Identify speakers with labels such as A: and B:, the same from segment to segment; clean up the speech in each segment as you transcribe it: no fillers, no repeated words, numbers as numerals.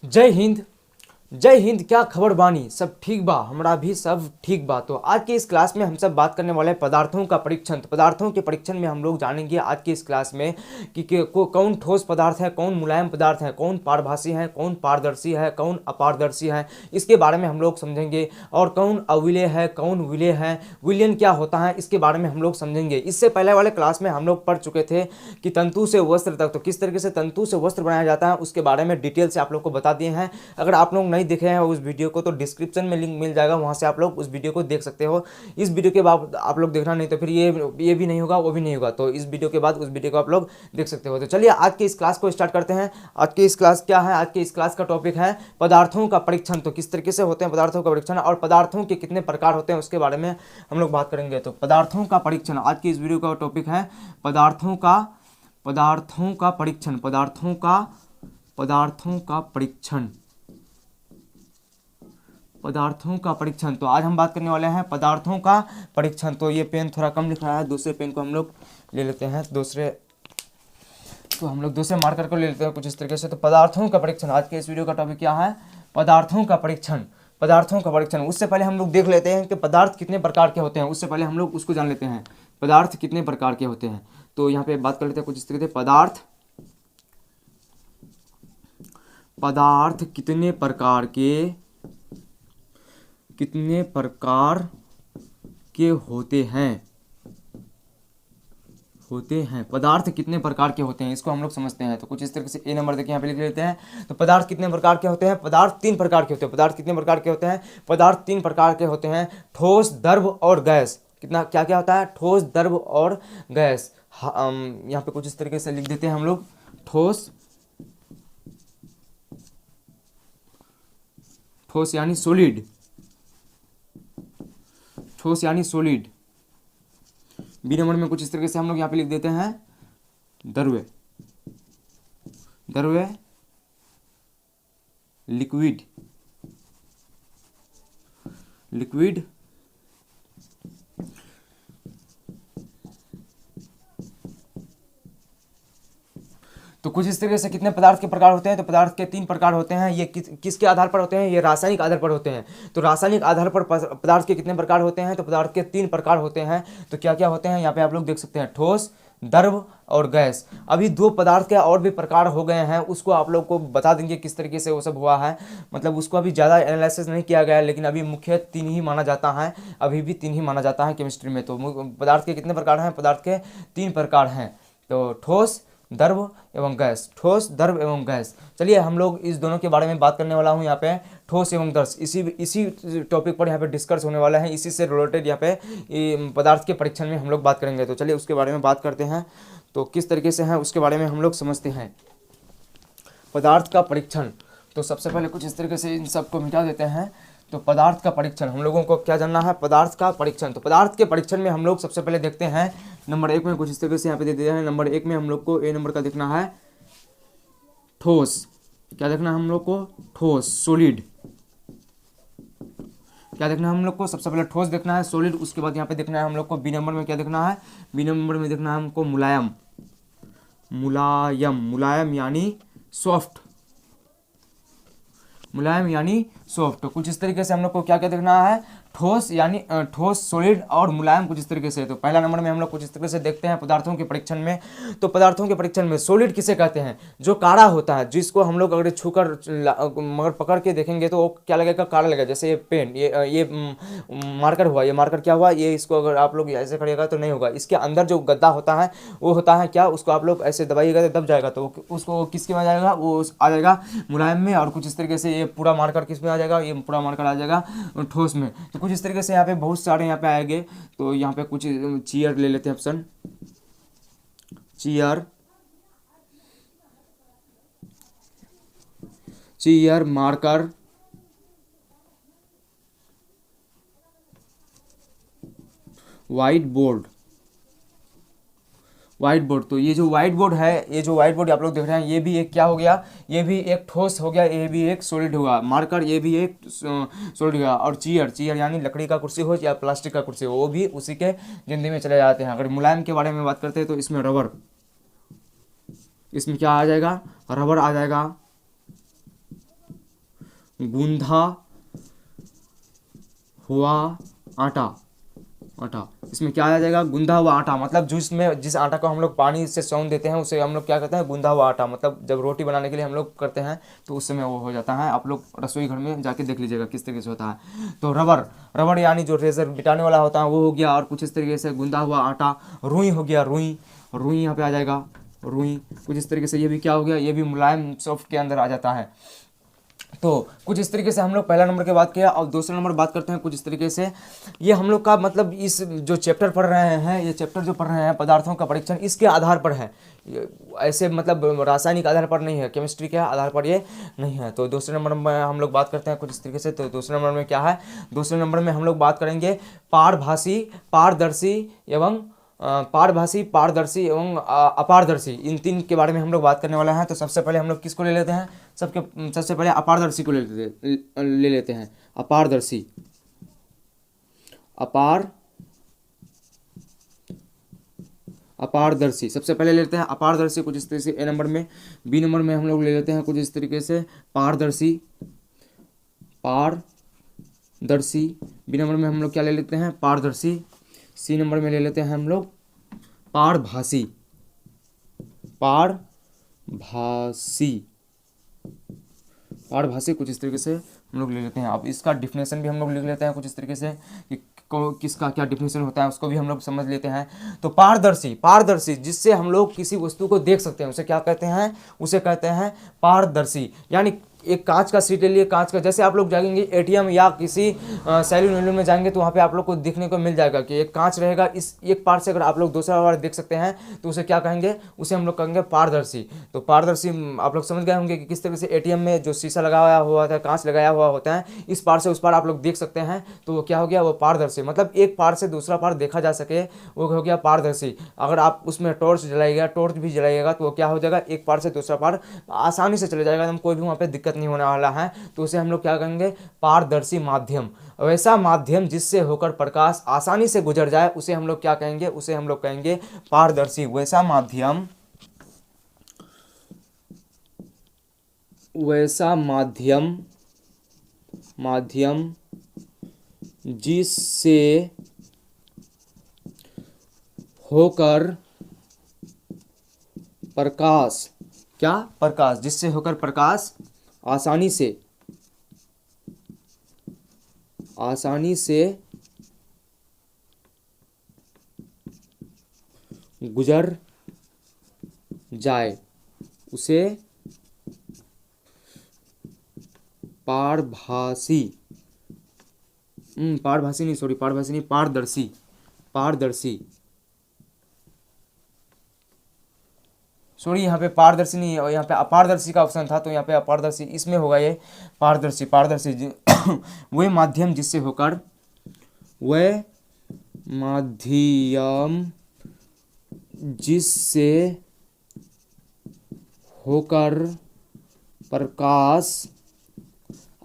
A: जय हिंद। जय हिंद। क्या खबर बानी? सब ठीक बा? हमरा भी सब ठीक बा। तो आज के इस क्लास में हम सब बात करने वाले हैं पदार्थों का परीक्षण। तो पदार्थों के परीक्षण में हम लोग जानेंगे आज के इस क्लास में कि कौन ठोस पदार्थ है, कौन मुलायम पदार्थ है, कौन पारभासी है, कौन पारदर्शी है, कौन अपारदर्शी है, इसके बारे में हम लोग समझेंगे। और कौन अविलेय है, कौन विलेय है, विलयन क्या होता है, इसके बारे में हम लोग समझेंगे। इससे पहले वाले क्लास में हम लोग पढ़ चुके थे कि तंतु से वस्त्र तक, तो किस तरीके से तंतु से वस्त्र बनाया जाता है उसके बारे में डिटेल से आप लोग को बता दिए हैं। अगर आप लोग नहीं देखे हैं उस वीडियो को तो डिस्क्रिप्शन में लिंक मिल जाएगा, वहां से आप लोग उस वीडियो को देख सकते हो। इस वीडियो के बाद आप लोग देखना, नहीं तो फिर ये भी नहीं होगा, वो भी नहीं होगा। तो इस वीडियो के बाद उस वीडियो को आप लोग देख सकते हो। तो चलिए आज के इस क्लास को स्टार्ट करते हैं। आज की इस क्लास क्या है? आज के इस क्लास का टॉपिक है पदार्थों का परीक्षण। तो किस तरीके से होते हैं पदार्थों का परीक्षण और पदार्थों के कितने प्रकार होते हैं उसके बारे में हम लोग बात करेंगे। तो पदार्थों का परीक्षण आज की इस वीडियो का टॉपिक है पदार्थों का परीक्षण। पदार्थों का परीक्षण। तो आज हम बात करने वाले हैं पदार्थों का परीक्षण। तो ये पेन थोड़ा कम लिख रहा है, दूसरे पेन को हम लोग ले लेते हैं, दूसरे मार्कर को ले लेते हैं कुछ इस तरीके से। तो पदार्थों का परीक्षण आज के इस वीडियो का टॉपिक क्या है? पदार्थों का परीक्षण। उससे पहले हम लोग देख लेते हैं कि पदार्थ कितने प्रकार के होते हैं। उससे पहले हम लोग उसको जान लेते हैं, पदार्थ कितने प्रकार के होते हैं। तो यहाँ पे बात कर लेते हैं कुछ इस तरीके से, पदार्थ कितने प्रकार के होते हैं। पदार्थ कितने प्रकार के होते हैं इसको हम लोग समझते हैं। तो कुछ इस तरीके से ए नंबर देखिए यहाँ पे लिख लेते हैं। तो पदार्थ कितने प्रकार के होते हैं? पदार्थ तीन प्रकार के होते हैं। पदार्थ कितने प्रकार के होते हैं? पदार्थ तीन प्रकार के होते हैं, ठोस, द्रव और गैस। कितना क्या क्या होता है? ठोस, द्रव और गैस। यहाँ पे कुछ इस तरीके से लिख देते हैं हम लोग, ठोस यानी सॉलिड, बी नंबर में कुछ इस तरीके से हम लोग यहाँ पे लिख देते हैं द्रव्य, लिक्विड। तो कुछ इस तरीके से कितने पदार्थ के प्रकार होते हैं? तो पदार्थ के तीन प्रकार होते हैं। ये किसके आधार पर होते हैं? ये रासायनिक आधार पर होते हैं। तो रासायनिक आधार पर पदार्थ के कितने प्रकार होते हैं? तो पदार्थ के तीन प्रकार होते हैं। तो क्या क्या होते हैं यहाँ पे आप लोग देख सकते हैं, ठोस, द्रव और गैस। अभी दो पदार्थ के और भी प्रकार हो गए हैं, उसको आप लोग को बता देंगे किस तरीके से वो सब हुआ है। मतलब उसको अभी ज़्यादा एनालिसिस नहीं किया गया है, लेकिन अभी मुख्य तीन ही माना जाता है, अभी भी तीन ही माना जाता है केमिस्ट्री में। तो पदार्थ के कितने प्रकार हैं? पदार्थ के तीन प्रकार हैं। तो ठोस, द्रव एवं गैस, ठोस, द्रव एवं गैस। चलिए हम लोग इस दोनों के बारे में बात करने वाला हूँ यहाँ पे, ठोस एवं द्रव। इसी टॉपिक पर यहाँ पे डिस्कस होने वाला है, इसी से रिलेटेड यहाँ पे पदार्थ के परीक्षण में हम लोग बात करेंगे। तो चलिए उसके बारे में बात करते हैं। तो किस तरीके से है उसके बारे में हम लोग समझते हैं। पदार्थ का परीक्षण। तो सबसे पहले कुछ इस तरीके से इन सबको मिटा देते हैं। तो पदार्थ का परीक्षण हम लोगों को क्या जानना है? पदार्थ का परीक्षण। तो पदार्थ के परीक्षण में हम लोग सबसे पहले देखते हैं नंबर एक में कुछ इस तरीके से यहाँ पे दे दिया है। नंबर एक में हम लोग को ए नंबर का देखना है ठोस। क्या देखना है हम लोग को? ठोस, सॉलिड। क्या देखना है हम लोग को? सबसे पहले ठोस देखना है, सॉलिड। उसके बाद यहाँ पे देखना है हम लोग को बी नंबर में क्या देखना है? बी नंबर में देखना है हमको मुलायम यानी सॉफ्ट। तो कुछ इस तरीके से हम लोग को क्या क्या देखना है? ठोस यानी ठोस, सॉलिड और मुलायम, कुछ इस तरीके से। तो पहला नंबर में हम लोग कुछ इस तरीके से देखते हैं पदार्थों के परीक्षण में। तो पदार्थों के परीक्षण में सॉलिड किसे कहते हैं? जो काड़ा होता है, जिसको हम लोग अगर छूकर मगर पकड़ के देखेंगे तो वो क्या लगेगा? काड़ा लगेगा। जैसे ये पेन, ये मार्कर हुआ, ये मार्कर क्या हुआ? ये इसको अगर आप लोग ऐसे करिएगा तो नहीं होगा। इसके अंदर जो गद्दा होता है वो होता है क्या? उसको आप लोग ऐसे दबाइएगा तो दब जाएगा। तो उसको किसके में आ जाएगा? वो आ जाएगा मुलायम में। और कुछ इस तरीके से ये पूरा मार्कर किस में आ जाएगा? ये पूरा मार्कर आ जाएगा ठोस में। तो कुछ इस तरीके से यहाँ पे बहुत सारे यहाँ पे आएंगे। तो यहाँ पे कुछ चेयर ले लेते हैं, option chair, marker, white board. तो ये जो व्हाइट बोर्ड है, ये जो व्हाइट बोर्ड आप लोग देख रहे हैं, ये भी एक क्या हो गया? ये भी एक ठोस हो गया, ये भी एक सॉलिड होगा। मार्कर ये भी एक सॉलिड होगा। और चेयर यानी लकड़ी का कुर्सी हो या प्लास्टिक का कुर्सी हो, वो भी उसी के जिंदगी में चले जाते हैं। अगर मुलायम के बारे में बात करते हैं तो इसमें रबर, इसमें क्या आ जाएगा? रबर आ जाएगा। गूंधा हुआ आटा। आटा, इसमें क्या आ जाएगा, गूंधा हुआ आटा, मतलब जिस आटा को हम लोग पानी से सौंध देते हैं उसे हम लोग क्या कहते हैं, गूंधा हुआ आटा। मतलब जब रोटी बनाने के लिए हम लोग करते हैं तो उस समय वो हो जाता है। आप लोग रसोई घर में जाके देख लीजिएगा किस तरीके से होता है। तो रबर, रबर यानी जो रेजर मिटाने वाला होता है वो हो गया, और कुछ इस तरीके से गूंधा हुआ आटा। रुई हो गया, रुई, रुई यहाँ पे आ जाएगा, रुई कुछ इस तरीके से। ये भी क्या हो गया, ये भी मुलायम सॉफ्ट के अंदर आ जाता है। तो कुछ इस तरीके से हम लोग पहला नंबर की बात किया। और दूसरा नंबर बात करते हैं कुछ इस तरीके से। ये हम लोग का मतलब इस जो चैप्टर पढ़ रहे हैं, ये चैप्टर जो पढ़ रहे हैं पदार्थों का परीक्षण, इसके आधार पर है। ऐसे मतलब रासायनिक आधार पर नहीं है, केमिस्ट्री के आधार पर ये नहीं है। तो दूसरे नंबर में हम लोग बात करते हैं कुछ इस तरीके से। तो दूसरे नंबर में क्या है, दूसरे नंबर में हम लोग बात करेंगे पारभासी, पारदर्शी एवं पारभासी, पारदर्शी एवं अपारदर्शी, इन तीन के बारे में हम लोग बात करने वाला है। तो सबसे पहले हम लोग किसको ले लेते हैं, सबसे पहले अपारदर्शी को ले लेते हैं। अपारदर्शी, अपारदर्शी सबसे पहले लेते हैं अपारदर्शी कुछ इस तरीके से ए नंबर में। बी नंबर में हम लोग ले लेते हैं कुछ इस तरीके से पारदर्शी, पारदर्शी। बी नंबर में हम लोग क्या ले लेते हैं, पारदर्शी। सी नंबर में ले लेते हैं हम लोग पारभासी, पारभासी, पारभासी कुछ इस तरीके से हम लोग ले लेते हैं। अब इसका डिफिनेशन भी हम लोग लिख लेते हैं कुछ इस तरीके से कि किसका क्या डिफिनेशन होता है उसको भी हम लोग समझ लेते हैं। तो पारदर्शी, पारदर्शी जिससे हम लोग किसी वस्तु को देख सकते हैं उसे क्या कहते हैं, उसे कहते हैं पारदर्शी। यानी एक कांच का सीट ले लिए, कांच का, जैसे आप लोग जाएंगे एटीएम या किसी सैलून वैलून में जाएंगे तो वहाँ पे आप लोग को देखने को मिल जाएगा कि एक कांच रहेगा, इस एक पार से अगर आप लोग दूसरा बार देख सकते हैं तो उसे क्या कहेंगे, उसे हम लोग कहेंगे पारदर्शी। तो पारदर्शी आप लोग समझ गए होंगे कि किस तरह से एटीएम में जो शीशा लगाया हुआ होता है, कांच लगाया हुआ होता है, इस पार से उस पार आप लोग देख सकते हैं, तो वो क्या हो गया, वो पारदर्शी। मतलब एक पार से दूसरा पार देखा जा सके वो हो गया पारदर्शी। अगर आप उसमें टॉर्च जलाइएगा, टॉर्च भी जलाइएगा तो वो क्या हो जाएगा, एक पार से दूसरा पार आसानी से चले जाएगा, एकदम कोई भी वहाँ पे दिक्कत नहीं होने वाला है। तो उसे हम लोग क्या कहेंगे, पारदर्शी माध्यम। वैसा माध्यम जिससे होकर प्रकाश आसानी से गुजर जाए उसे हम लोग क्या कहेंगे, उसे हम लोग कहेंगे पारदर्शी। वैसा माध्यम, वैसा माध्यम, माध्यम जिससे होकर प्रकाश, क्या, प्रकाश, जिससे होकर प्रकाश आसानी से, आसानी से गुजर जाए उसे पारभासी, पारभासी नहीं, सॉरी पारभासी नहीं, पारदर्शी, पारदर्शी, सॉरी यहाँ पे पारदर्शी नहीं है और यहाँ पे अपारदर्शी का ऑप्शन था तो यहाँ पे अपारदर्शी, इसमें होगा ये पारदर्शी। पारदर्शी वह माध्यम जिससे होकर, वह माध्यम जिससे होकर प्रकाश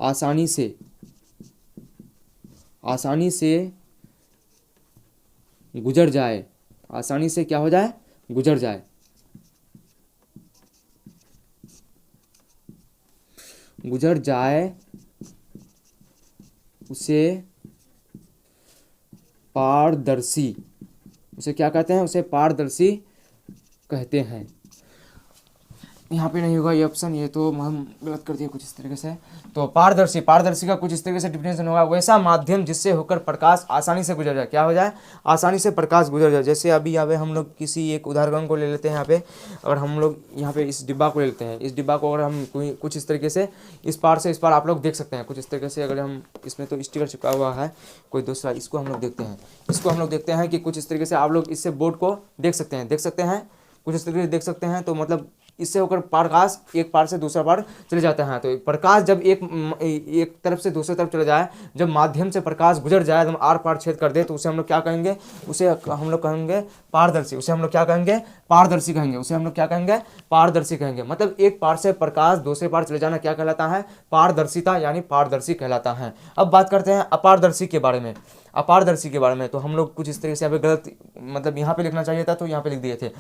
A: आसानी से, आसानी से गुजर जाए, आसानी से क्या हो जाए, गुजर जाए, गुजर जाए उसे पारदर्शी, उसे क्या कहते हैं, उसे पारदर्शी कहते हैं। यहाँ पे नहीं होगा ये ऑप्शन, ये तो हम गलत कर दिए कुछ इस तरीके से। तो पारदर्शी, पारदर्शी का कुछ इस तरीके से डिफिनेशन होगा, वैसा माध्यम जिससे होकर प्रकाश आसानी से गुजर जाए, क्या हो जाए, आसानी से प्रकाश गुजर जाए। जैसे अभी यहाँ पे हम लोग किसी एक उदाहरण को ले लेते हैं। यहाँ पे अगर हम लोग यहाँ पे इस डिब्बा को ले लेते हैं, इस डिब्बा को अगर हम कोई कुछ इस तरीके से इस पार से इस पार आप लोग देख सकते हैं कुछ इस तरीके से। अगर हम इसमें तो स्टिकर चिपका हुआ है कोई दूसरा, इसको हम लोग देखते हैं, इसको हम लोग देखते हैं कि कुछ इस तरीके से आप लोग इससे बोर्ड को देख सकते हैं, देख सकते हैं कुछ इस तरीके से देख सकते हैं। तो मतलब इससे होकर प्रकाश एक पार से दूसरा पार चले जाता है। तो प्रकाश जब एक तरफ से दूसरी तरफ चले जाए, जब माध्यम से प्रकाश गुजर जाए, एकदम आर पार छेद कर दे, तो उसे हम लोग क्या कहेंगे, उसे हम लोग कहेंगे पारदर्शी। उसे हम लोग क्या कहेंगे, पारदर्शी कहेंगे। उसे हम लोग क्या कहेंगे, पारदर्शी कहेंगे। मतलब एक पार से प्रकाश दूसरे पार चले जाना क्या कहलाता है, पारदर्शिता यानी पारदर्शी कहलाता है। अब बात करते हैं अपारदर्शी के बारे में। अपारदर्शी के बारे में तो हम लोग कुछ इस तरीके से यहाँ पे गलत, मतलब यहाँ पे लिखना चाहिए था तो यहाँ पे लिख दिए थे।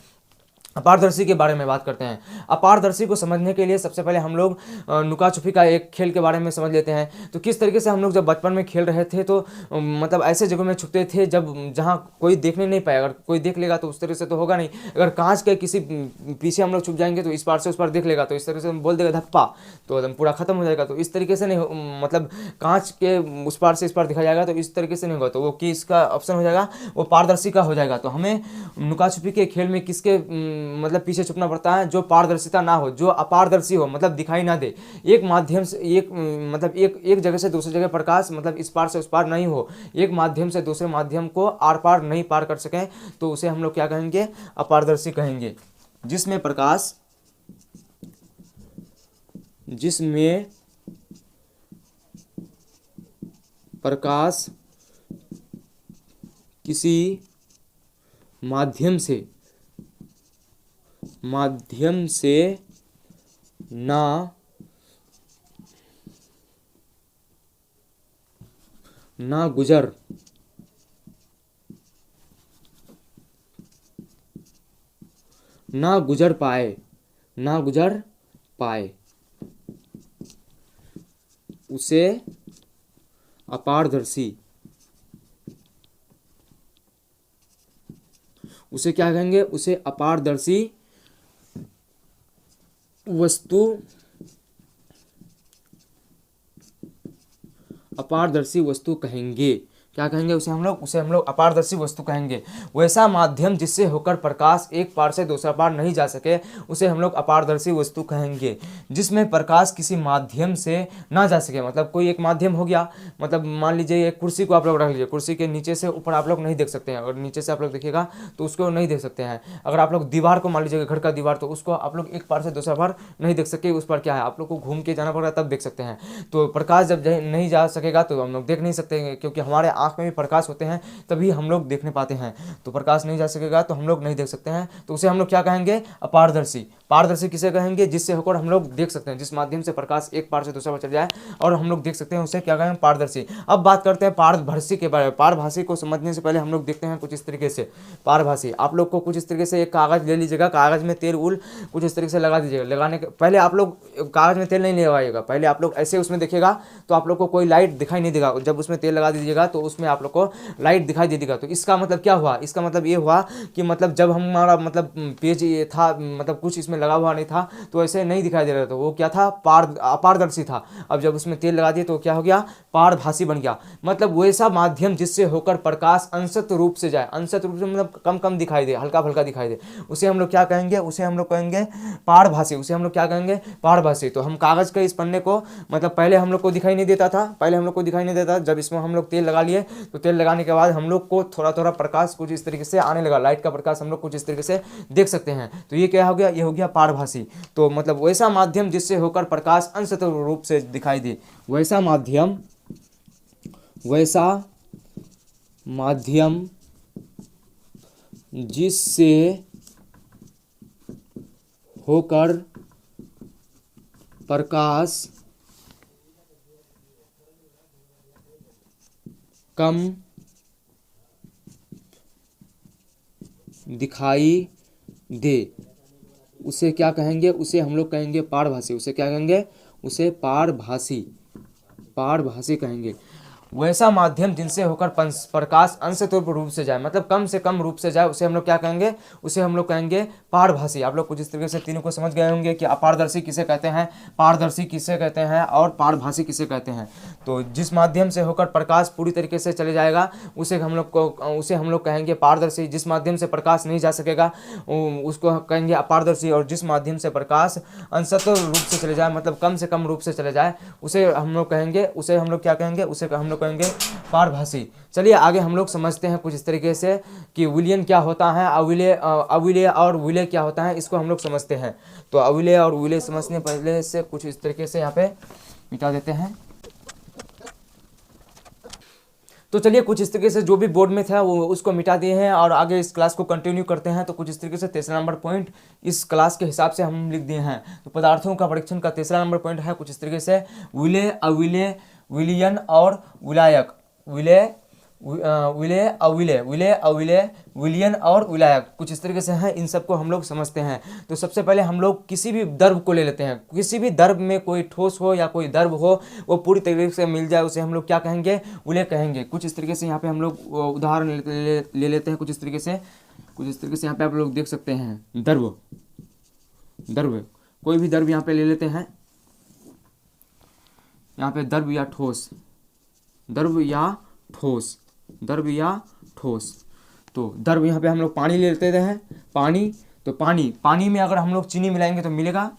A: अपारदर्शी के बारे में बात करते हैं। अपारदर्शी को समझने के लिए सबसे पहले हम लोग लुका छुपी का एक खेल के बारे में समझ लेते हैं। तो किस तरीके से हम लोग जब बचपन में खेल रहे थे तो मतलब ऐसे जगहों में छुपते थे जब जहाँ कोई देखने नहीं पाए। अगर कोई देख लेगा तो उस तरह से तो होगा नहीं। अगर कांच के किसी पीछे हम लोग छुप जाएंगे तो इस पार से उस पार देख लेगा तो इस तरह से हम बोल देगा धप्पा, तो एकदम पूरा खत्म हो जाएगा। तो इस तरीके से नहीं, मतलब कांच के उस पार से इस पार दिखा जाएगा तो इस तरीके से नहीं होगा। तो वो किसका ऑप्शन हो जाएगा, वो पारदर्शी का हो जाएगा। तो हमें लुका छुपी के खेल में किसके मतलब पीछे छुपना पड़ता है, जो पारदर्शिता ना हो, जो अपारदर्शी हो, मतलब दिखाई ना दे। एक माध्यम से एक मतलब एक जगह से दूसरी जगह प्रकाश मतलब इस पार से उस पार नहीं हो, एक माध्यम से दूसरे माध्यम को आर पार नहीं पार कर सकें, तो उसे हम लोग क्या कहेंगे, अपारदर्शी कहेंगे। जिसमें प्रकाश किसी माध्यम से ना गुजर पाए उसे क्या कहेंगे, उसे अपारदर्शी वस्तु कहेंगे। क्या कहेंगे उसे हम लोग अपारदर्शी वस्तु कहेंगे। वैसा माध्यम जिससे होकर प्रकाश एक पार से दूसरा पार नहीं जा सके उसे हम लोग अपारदर्शी वस्तु कहेंगे। जिसमें प्रकाश किसी माध्यम से ना जा सके, मतलब कोई एक माध्यम हो गया, मतलब मान लीजिए एक कुर्सी को आप लोग रख लीजिए, कुर्सी के नीचे से ऊपर आप लोग नहीं देख सकते हैं, और नीचे से आप लोग देखिएगा तो उसको नहीं देख सकते हैं। अगर आप लोग दीवार को मान लीजिएगा, घर का दीवार, तो उसको आप लोग एक पार से दूसरा पार नहीं देख सके, उस पर क्या है आप लोग को घूम के जाना पड़ेगा तब देख सकते हैं। तो प्रकाश जब नहीं जा सकेगा तो हम लोग देख नहीं सकते हैं, क्योंकि हमारे आँख में भी प्रकाश होते हैं तभी हम लोग देखने पाते हैं। तो प्रकाश नहीं जा सकेगा तो हम लोग नहीं देख सकते हैं, तो उसे हम लोग क्या कहेंगे, अपारदर्शी। पारदर्शी किसे कहेंगे, जिससे होकर हम लोग देख सकते हैं, जिस माध्यम से प्रकाश एक पार से दूसरा पार चल जाए और हम लोग देख सकते हैं, उसे क्या कहेंगे, पारदर्शी। अब बात करते हैं पारभासी के बारे में। पारभासी को समझने से पहले हम लोग देखते हैं कुछ इस तरीके से। पारभासी आप लोग को कुछ इस तरीके से एक कागज ले लीजिएगा, कागज में तेल उल कुछ इस तरीके से लगा दीजिएगा। लगाने के पहले आप लोग कागज में तेल नहीं लगाइएगा, पहले आप लोग ऐसे उसमें देखिएगा तो आप लोग को कोई लाइट दिखाई नहीं देगा। जब उसमें तेल लगा दीजिएगा तो उसमें आप लोग को लाइट दिखाई दे देगा। तो इसका मतलब क्या हुआ, इसका मतलब ये हुआ कि मतलब जब हमारा मतलब पेज ये था, मतलब कुछ इसमें लगा हुआ नहीं था तो ऐसे नहीं दिखाई दे रहा था, वो क्या था, अपारदर्शी था। अब जब उसमें तेल लगा दिए तो क्या हो गया, पारभासी बन गया। मतलब वैसा माध्यम जिससे होकर प्रकाश अंशत रूप से जाए, अंशत रूप से मतलब कम कम दिखाई दे, हल्का फल्का दिखाई दे, उसे हम लोग क्या कहेंगे, उसे हम लोग कहेंगे पारभासी। उसे हम लोग क्या कहेंगे, पारभासी। तो हम कागज के इस पन्ने को मतलब पहले हम लोग को दिखाई नहीं देता था, जब इसमें हम लोग तेल लगा लिए तो तेल लगाने के बाद हम लोग को थोड़ा थोड़ा प्रकाश कुछ इस तरीके से आने लगा, लाइट का प्रकाश हम लोग कुछ इस तरीके से देख सकते हैं। तो ये क्या हो गया, ये हो गया पारभासी। तो मतलब वैसा माध्यम जिससे होकर प्रकाश अंशत रूप से दिखाई दे, वैसा माध्यम जिससे होकर प्रकाश कम दिखाई दे उसे क्या कहेंगे, उसे हम लोग कहेंगे पारभासी। उसे क्या कहेंगे, उसे पारभासी कहेंगे। वैसा माध्यम जिनसे होकर प्रकाश अंशत रूप से जाए, मतलब कम से कम रूप से जाए, उसे हम लोग क्या कहेंगे, उसे हम लोग कहेंगे पारभासी। आप लोग कुछ इस तरीके से तीनों को समझ गए होंगे कि अपारदर्शी किसे कहते हैं, पारदर्शी किसे कहते हैं और पारभासी किसे कहते हैं। तो जिस माध्यम से होकर प्रकाश पूरी तरीके से चले जाएगा उसे हम लोग कहेंगे पारदर्शी। जिस माध्यम से प्रकाश नहीं जा सकेगा उसको कहेंगे अपारदर्शी। और जिस माध्यम से प्रकाश अंशत रूप से चले जाए, मतलब कम से कम रूप से चले जाए, उसे हम लोग कहेंगे, उसे हम लोग क्या कहेंगे, उसे हम लोग कहेंगे पारभासी। चलिए आगे हम लोग समझते हैं कुछ इस तरीके से कि विलयन क्या होता है, अविलेय और विलेय क्या होता है, इसको हम लोग समझते हैं। तो अविलेय और विलेय समझने पहले से कुछ इस तरीके से यहाँ पे मिटा देते हैं। तो चलिए कुछ इस तरीके से जो भी बोर्ड में था वो उसको मिटा दिए हैं और आगे इस क्लास को कंटिन्यू करते हैं। तो कुछ इस तरीके से तीसरा नंबर पॉइंट इस क्लास के हिसाब से हम लिख दिए हैं। तो पदार्थों का परीक्षण का तीसरा नंबर पॉइंट है कुछ इस तरीके से विलेय, अविलेय, विलयन और विलायक। विलेय, विले अविले, विले अविले, विलियन और विलायक, कुछ इस तरीके से हैं। इन सबको हम लोग समझते हैं। तो सबसे पहले हम लोग किसी भी द्रव को ले लेते हैं। किसी भी द्रव में कोई ठोस हो या कोई द्रव हो, वो पूरी तरीके से मिल जाए, उसे हम लोग क्या कहेंगे, विलय कहेंगे। कुछ इस तरीके से यहाँ पे हम लोग उदाहरण ले लेते हैं। कुछ इस तरीके से यहाँ पे आप लोग देख सकते हैं। द्रव, कोई भी द्रव यहाँ पे ले लेते हैं। यहाँ पे द्रव या ठोस, द्रव या ठोस। तो द्रव यहाँ पे हम लोग पानी ले लेते हैं। पानी, तो पानी में अगर हम लोग चीनी मिलाएंगे तो मिलेगा।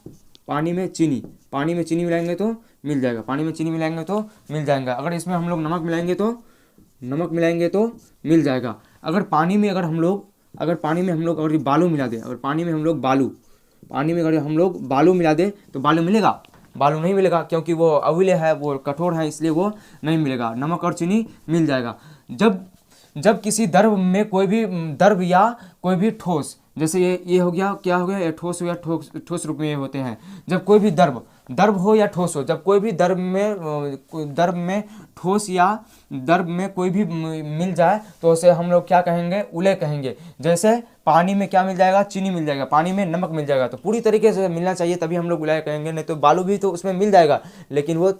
A: पानी में चीनी मिलाएंगे तो मिल जाएगा। अगर इसमें हम लोग नमक मिलाएंगे तो मिल जाएगा। अगर पानी में हम लोग अगर बालू मिला दें, अगर पानी में हम लोग बालू मिला दें तो बालू मिलेगा? बालू नहीं मिलेगा, क्योंकि वो अविले है, वो कठोर है, इसलिए वो नहीं मिलेगा। नमक और चीनी मिल जाएगा। जब किसी द्रव में कोई भी द्रव या कोई भी ठोस, जैसे ये हो गया, क्या हो गया, ये ठोस हो गया, ठोस रूप में ये होते हैं। जब कोई भी द्रव हो या ठोस हो, जब कोई भी द्रव में ठोस या द्रव में कोई भी मिल जाए तो उसे हम लोग क्या कहेंगे, विलय कहेंगे। जैसे पानी में क्या मिल जाएगा, चीनी मिल जाएगा, पानी में नमक मिल जाएगा। तो पूरी तरीके से मिलना चाहिए, तभी हम लोग विलय कहेंगे। नहीं तो बालू भी तो उसमें मिल जाएगा, लेकिन वो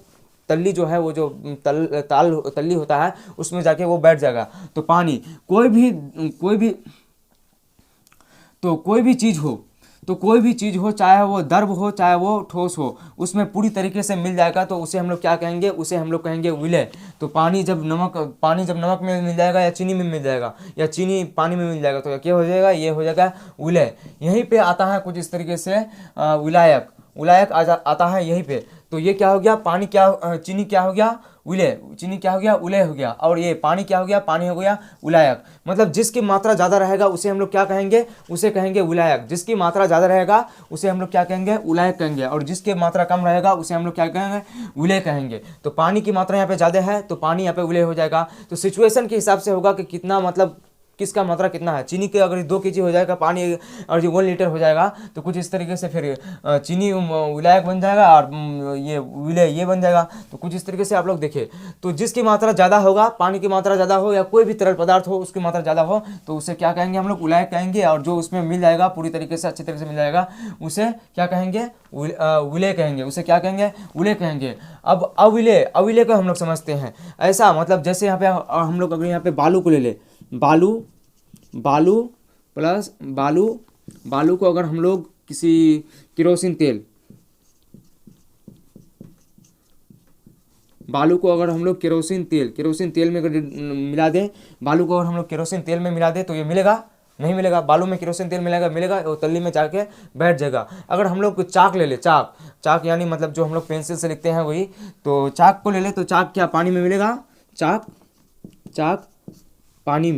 A: तल्ली जो है, वो जो तल्ली होता है, उसमें जाके वो बैठ जाएगा। तो पानी, कोई भी चीज़ हो, चाहे वो द्रव हो चाहे वो ठोस हो, उसमें पूरी तरीके से मिल जाएगा तो उसे हम लोग क्या कहेंगे, उसे हम लोग कहेंगे विलय। तो पानी जब नमक में मिल जाएगा या चीनी में मिल जाएगा, या चीनी पानी में मिल जाएगा, तो क्या हो जाएगा, ये हो जाएगा विलय। यहीं पे आता है कुछ इस तरीके से विलायक आता है यहीं पे। तो ये क्या हो गया, चीनी क्या हो गया, विलय, चीनी क्या हो गया, विलय हो गया। और ये पानी क्या हो गया, पानी हो गया विलायक। मतलब जिसकी मात्रा ज़्यादा रहेगा उसे हम लोग क्या कहेंगे, उसे कहेंगे विलायक। जिसकी मात्रा ज़्यादा रहेगा उसे हम लोग क्या कहेंगे, विलायक कहेंगे। और जिसकी मात्रा कम रहेगा उसे हम लोग क्या कहेंगे, विलय कहेंगे। तो पानी की मात्रा यहाँ पे ज़्यादा है तो पानी यहाँ पे विलय हो जाएगा। तो सिचुएशन के हिसाब से होगा कि कितना, मतलब किसका मात्रा कितना है। चीनी के अगर 2 kg हो जाएगा, पानी और जो 1 लीटर हो जाएगा, तो कुछ इस तरीके से फिर चीनी विलायक बन जाएगा और ये विलय ये बन जाएगा। तो कुछ इस तरीके से आप लोग देखिए। तो जिसकी मात्रा ज़्यादा होगा, पानी की मात्रा ज़्यादा हो या कोई भी तरल पदार्थ हो उसकी मात्रा ज़्यादा हो, तो उसे क्या कहेंगे, हम लोग विलायक कहेंगे। और जो उसमें मिल जाएगा पूरी तरीके से, अच्छी तरीके से मिल जाएगा, उसे क्या कहेंगे, विलय कहेंगे। उसे क्या कहेंगे, विलय कहेंगे। अब अविलय को हम लोग समझते हैं। ऐसा मतलब जैसे यहाँ पे हम लोग अगर यहाँ पे बालू को ले ले, बालू को अगर हम लोग किसी केरोसिन तेल, केरोसिन तेल में अगर मिला दें, बालू को अगर हम लोग केरोसिन तेल में मिला दें तो ये मिलेगा? नहीं मिलेगा। बालू में केरोसिन तेल मिलेगा वो तल्ली में जाके बैठ जाएगा। अगर हम लोग चाक ले ले, चाक यानी मतलब जो हम लोग पेंसिल से लिखते हैं वही, तो चाक को ले ले, तो चाक क्या पानी में मिलेगा? चाक पानी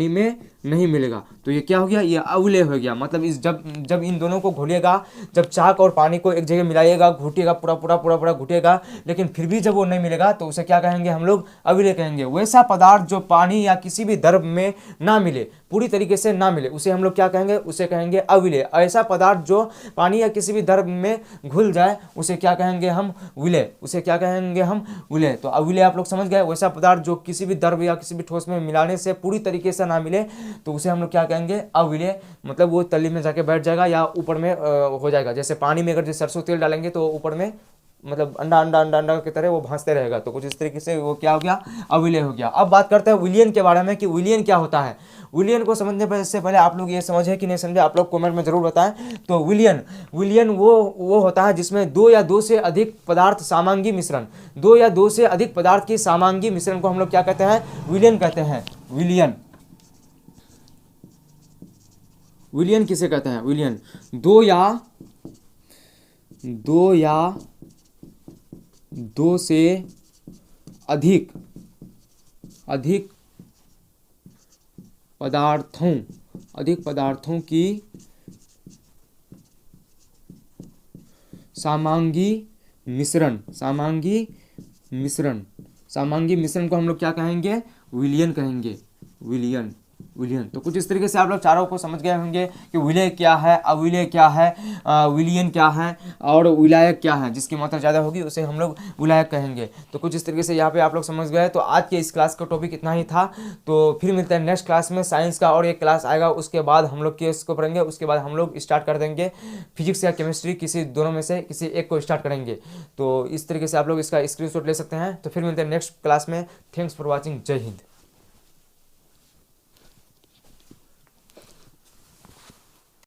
A: में नहीं मिलेगा। तो ये क्या हो गया, ये अविलय हो गया। मतलब इस जब इन दोनों को घोलिएगा, जब चाक और पानी को एक जगह मिलाइएगा, घोटिएगा, पूरा घोटिएगा, लेकिन फिर भी जब वो नहीं मिलेगा तो उसे क्या कहेंगे, हम लोग अविलय कहेंगे। वैसा पदार्थ जो पानी या किसी भी द्रव में ना मिले, पूरी तरीके से ना मिले, उसे हम लोग क्या कहेंगे, उसे कहेंगे अविलय। ऐसा पदार्थ जो पानी या किसी भी द्रव में घुल जाए उसे क्या कहेंगे, हम विलय। तो अविलय आप लोग समझ गए। वैसा पदार्थ जो किसी भी द्रव या किसी भी ठोस में मिलाने से पूरी तरीके से ना मिले तो उसे हम लोग क्या कहेंगे, अविलय। मतलब वो तली में जाके बैठ जाएगा या ऊपर में हो जाएगा। जैसे पानी में अगर सरसों तेल डालेंगे तो ऊपर में मतलब अंडा की तरह वो भांसते रहेगा। तो कुछ इस तरीके से वो क्या हो गया, अविलय हो गया। अब बात करते हैं विलियन के बारे में कि विलियन क्या होता है। विलियन को समझने से पहले आप लोग ये समझे कि नहीं समझे, आप लोग कमेंट में जरूर बताएं। तो विलियन वो होता है जिसमें 2 या 2 से अधिक पदार्थ सामांगी मिश्रण, 2 या 2 से अधिक पदार्थ की सामांगी मिश्रण को हम लोग क्या कहते हैं, विलियन कहते हैं। विलियन किसे कहते हैं, विलियन 2 या 2 से अधिक पदार्थों की सामांगी मिश्रण को हम लोग क्या कहेंगे, विलियन कहेंगे। विलियन। तो कुछ इस तरीके से आप लोग चारों को समझ गए होंगे कि विलय क्या है, अविलय क्या है, विलियन क्या है और विलायक क्या है। जिसकी मात्रा ज़्यादा होगी उसे हम लोग विलायक कहेंगे। तो कुछ इस तरीके से यहाँ पे आप लोग समझ गए। तो आज के इस क्लास का टॉपिक इतना ही था। तो फिर मिलते हैं नेक्स्ट क्लास में। साइंस का और एक क्लास आएगा, उसके बाद हम लोग केस को पढ़ेंगे, उसके बाद हम लोग स्टार्ट कर देंगे फिजिक्स या केमिस्ट्री, किसी दोनों में से किसी एक को स्टार्ट करेंगे। तो इस तरीके से आप लोग इसका स्क्रीनशॉट ले सकते हैं। तो फिर मिलते हैं नेक्स्ट क्लास में। Thanks for watching. जय हिंद।